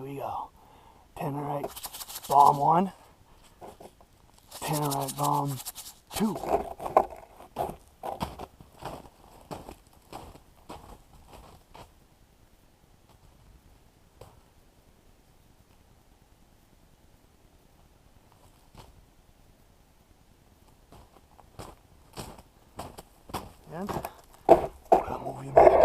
we go. Tannerite bomb 1. Tannerite bomb 2. And I'll move you back.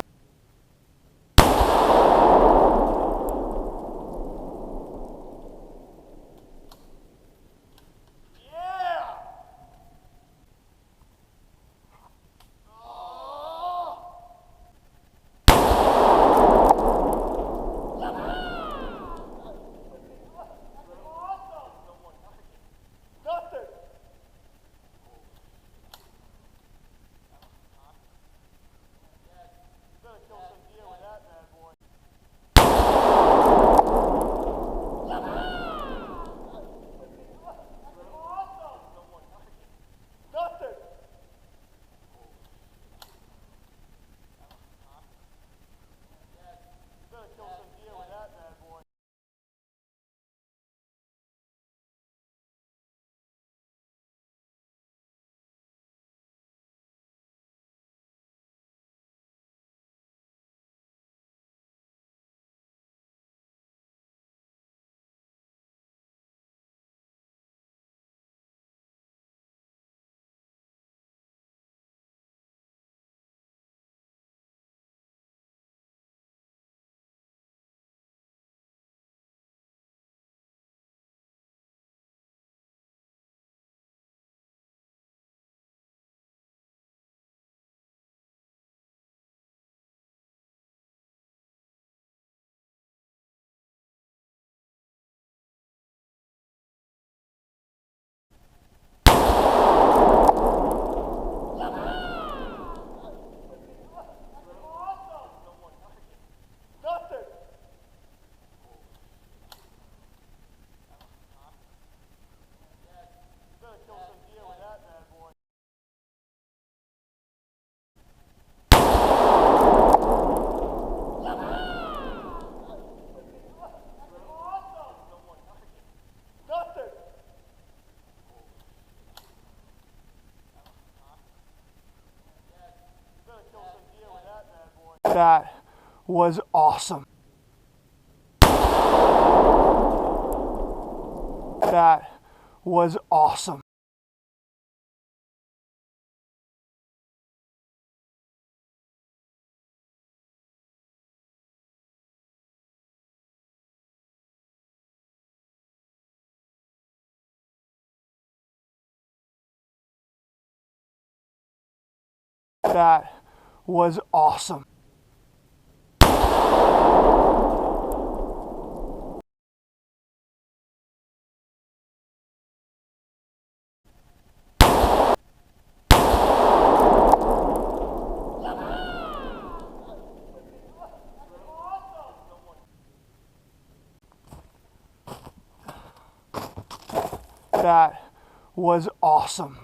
That was awesome. That was awesome. That was awesome. That was awesome.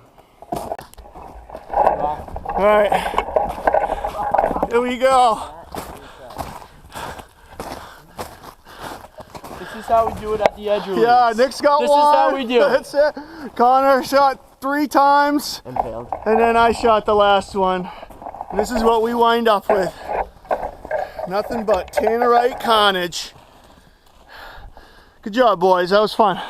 All right, here we go. This is how we do it at the edge release. Yeah, Nick's got this one. This is how we do it. That's it. Connor shot 3 times. And failed. And then I shot the last one. And this is what we wind up with. Nothing but Tannerite carnage. Good job, boys. That was fun.